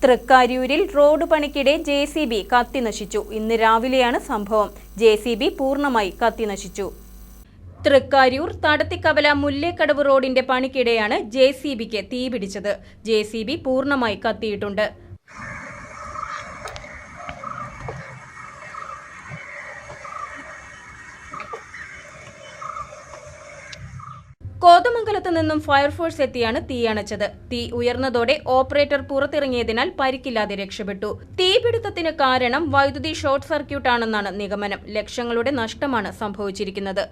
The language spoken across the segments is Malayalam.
തൃക്കാര്യൂരിൽ റോഡ് പണിക്കിടെ ജെസിബി കത്തിനശിച്ചു. ഇന്ന് രാവിലെയാണ് സംഭവം. ജെസിബി പൂർണ്ണമായി കത്തിനശിച്ചു. തൃക്കാര്യൂർ തടത്തിക്കവല മുല്ലേക്കടവ് റോഡിന്റെ പണിക്കിടെയാണ് ജെസിബിക്ക് തീപിടിച്ചത്. ജെസിബി പൂർണ്ണമായി കത്തിയിട്ടുണ്ട്. കോതമംഗലത്ത് നിന്നും ഫയർഫോഴ്സ് എത്തിയാണ് തീയണച്ചത്. തീ ഉയർന്നതോടെ ഓപ്പറേറ്റർ പുറത്തിറങ്ങിയതിനാൽ പരിക്കില്ലാതെ രക്ഷപ്പെട്ടു. തീപിടുത്തത്തിന് കാരണം വൈദ്യുതി ഷോർട്ട് സർക്യൂട്ട് ആണെന്നാണ് നിഗമനം. ലക്ഷങ്ങളുടെ നഷ്ടമാണ് സംഭവിച്ചിരിക്കുന്നത്.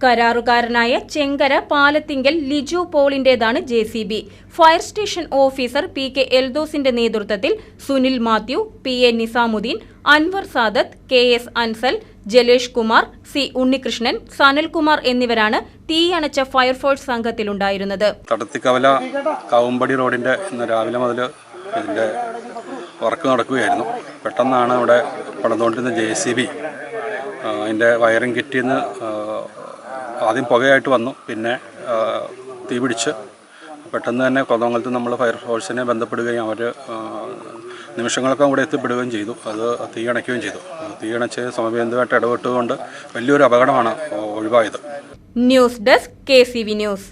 കരാറുകാരനായ ചെങ്കര പാലത്തിങ്കൽ ലിജു പോളിന്റേതാണ് JCB. Fire station officer PK എൽദോസിന്റെ നേതൃത്വത്തിൽ Sunil Mathew, PA Nizamuddin, Anwar Sadath, KS Ansal, Jalesh Kumar, C Unnikrishnan, Sanalkumar എന്നിവരാണ് തീയണച്ച ഫയർഫോഴ്സ് സംഘത്തിലുണ്ടായിരുന്നത്. തടത്തിക്കവല കാവുമ്പടി റോഡിന്റെ ഇന്ന് രാവിലെ മുതൽ ഇതിന്റെ വർക്ക് നടക്കുകയായിരുന്നു. പെട്ടെന്നാണ് ഇവിടെ പണിതുകൊണ്ടിരുന്ന JCB അതിന്റെ വയറിംഗ് കിറ്റിൽ നിന്ന് ആദ്യം പുകയായിട്ട് വന്നു. പിന്നെ തീ പിടിച്ച് പെട്ടെന്ന് തന്നെ കോതമംഗലത്ത് നമ്മൾ ഫയർഫോഴ്സിനെ ബന്ധപ്പെടുകയും അവർ നിമിഷങ്ങളൊക്കെ കൂടെ എത്തിപ്പെടുകയും ചെയ്തു. അത് തീ അണയ്ക്കുകയും ചെയ്തു. തീ അണച്ച് സമയബന്ധിതമായിട്ട് ഇടപെട്ടുകൊണ്ട് വലിയൊരു അപകടമാണ് ഒഴിവായത്. News desk KCV news.